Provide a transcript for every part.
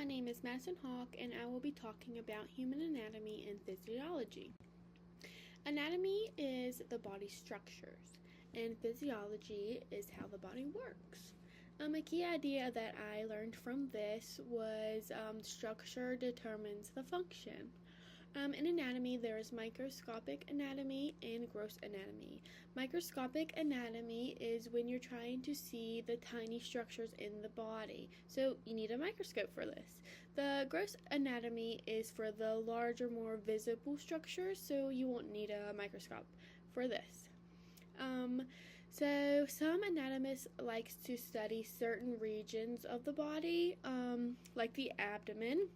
my name is Madison Hawk, and I will be talking about human anatomy and physiology. Anatomy is the body structures, and physiology is how the body works. A key idea that I learned from this was structure determines the function. In anatomy, there is microscopic anatomy and gross anatomy. Microscopic anatomy is when you're trying to see the tiny structures in the body, so you need a microscope for this. The gross anatomy is for the larger, more visible structures, so you won't need a microscope for this. So some anatomists likes to study certain regions of the body, like the abdomen,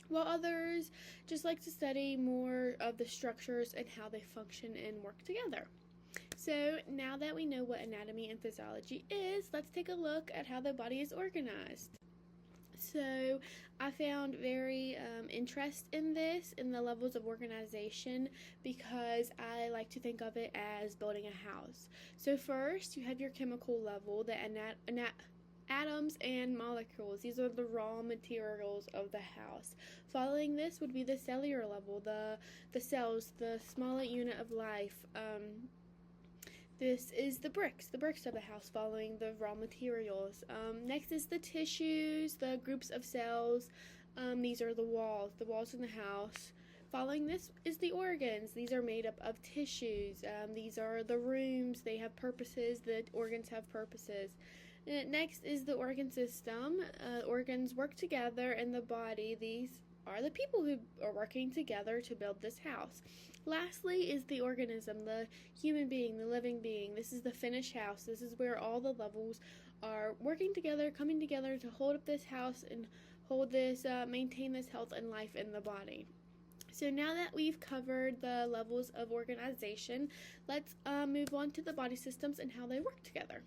while others just like to study more of the structures and how they function and work together. So now that we know what anatomy and physiology is, let's take a look at how the body is organized. So I found very interest in this, in the levels of organization, because I like to think of it as building a house. So first, you have your chemical level, the atoms and molecules. These are the raw materials of the house. Following this would be the cellular level, the cells, the smallest unit of life. This is the bricks of the house, following the raw materials. Next is the tissues, the groups of cells. These are the walls in the house. Following this is the organs. These are made up of tissues. These are the rooms. They have purposes. The organs have purposes. Next is the organ system. Organs work together in the body. These are the people who are working together to build this house. Lastly is the organism, the human being, the living being. This is the finished house. This is where all the levels are working together, coming together to hold up this house and maintain this health and life in the body. So now that we've covered the levels of organization, let's move on to the body systems and how they work together.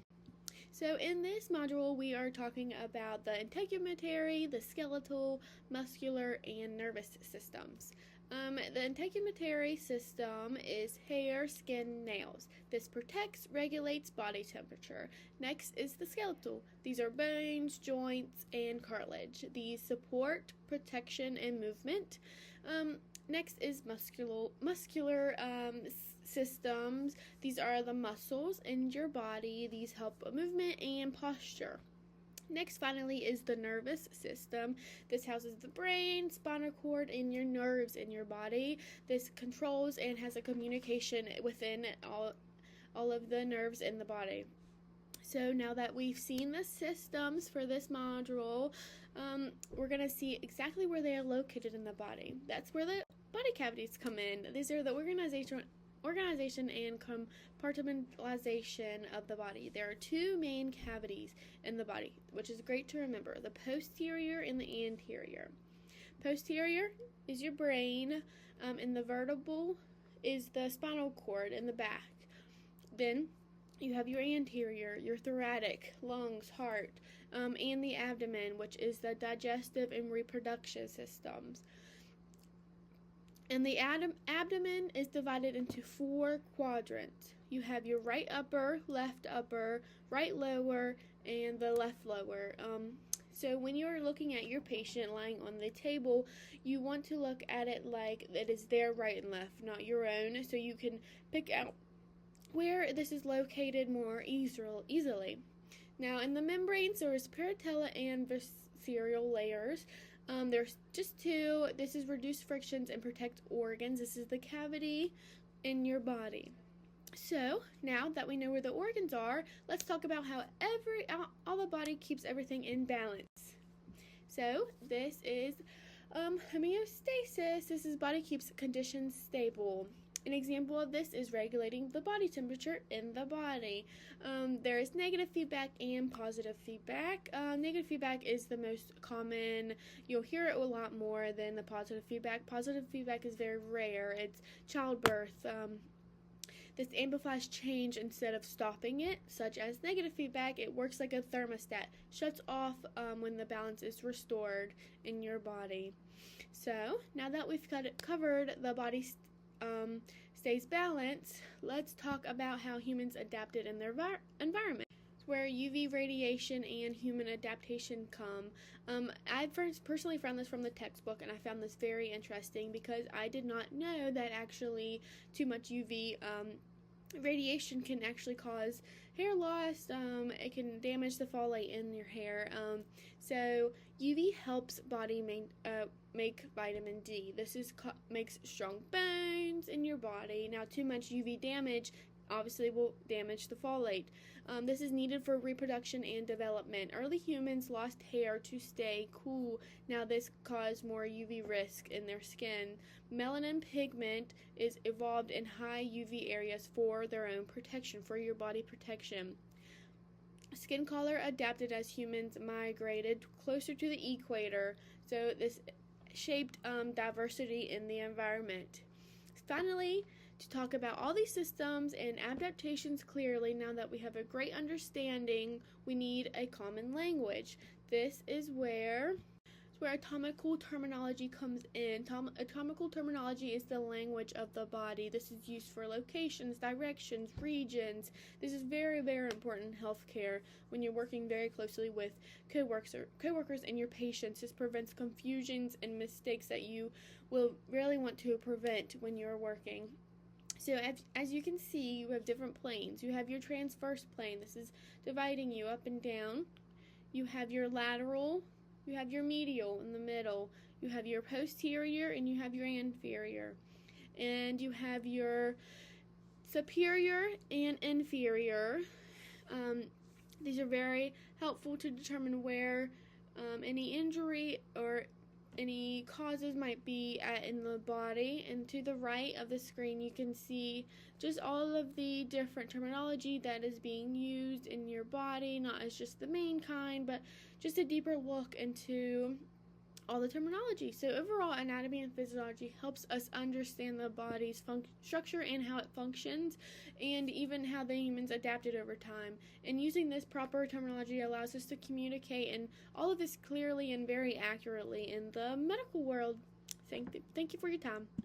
So in this module, we are talking about the integumentary, the skeletal, muscular, and nervous systems. The integumentary system is hair, skin, nails. This protects, regulates body temperature. Next is the skeletal. These are bones, joints, and cartilage. These support protection and movement. Next is muscular systems. These are the muscles in your body. These help movement and posture. Next, finally, is the nervous system. This houses the brain, spinal cord, and your nerves in your body. This controls and has a communication within all of the nerves in the body. So now that we've seen the systems for this module, we're going to see exactly where they are located in the body. That's where the body cavities come in. These are the organization and compartmentalization of the body. There are two main cavities in the body, which is great to remember: the posterior and the anterior. Posterior is your brain, and the vertebral is the spinal cord in the back. Then you have your anterior, your thoracic, lungs, heart, and the abdomen, which is the digestive and reproduction systems. And the abdomen is divided into 4 quadrants. You have your right upper, right lower, and the left lower. So when you're looking at your patient lying on the table, you want to look at it like it is their right and left, not your own, so you can pick out where this is located more easily. Now, in the membranes, there is paratella and visceral layers. There's just 2. This is reduce frictions and protect organs. This is the cavity in your body. So now that we know where the organs are, let's talk about how all the body keeps everything in balance. So this is homeostasis. This is body keeps conditions stable. An example of this is regulating the body temperature in the body. There is negative feedback and positive feedback. Negative feedback is the most common. You'll hear it a lot more than the positive feedback. Positive feedback is very rare. It's childbirth. This amplifies change instead of stopping it, such as negative feedback. It works like a thermostat, shuts off when the balance is restored in your body. So now that we've covered the body stays balanced, let's talk about how humans adapted in their environment. where UV radiation and human adaptation come. I personally found this from the textbook, and I found this very interesting because I did not know that actually too much UV radiation can actually cause hair loss. It can damage the folate in your hair. So UV helps body make vitamin D. This makes strong bones in your body. Now, too much UV damage obviously will damage the folate. This is needed for reproduction and development. Early humans lost hair to stay cool. Now this caused more UV risk in their skin. Melanin pigment is evolved in high UV areas for their own protection, for your body protection. Skin color adapted as humans migrated closer to the equator, so this shaped diversity in the environment. Finally, to talk about all these systems and adaptations clearly, now that we have a great understanding, we need a common language. This is where atomical terminology comes in. Atomical terminology is the language of the body. This is used for locations, directions, regions. This is very, very important in healthcare when you're working very closely with coworkers and your patients. This prevents confusions and mistakes that you will really want to prevent when you're working. So as you can see, you have different planes. You have your transverse plane. This is dividing you up and down. You have your lateral. You have your medial in the middle. You have your posterior, and you have your inferior. And you have your superior and inferior. These are very helpful to determine where any injury or any causes might be in the body. And to the right of the screen, you can see just all of the different terminology that is being used in your body, not as just the main kind, but just a deeper look into all the terminology. So overall, anatomy and physiology helps us understand the body's structure and how it functions, and even how the humans adapted over time. And using this proper terminology allows us to communicate and all of this clearly and very accurately in the medical world. Thank you for your time.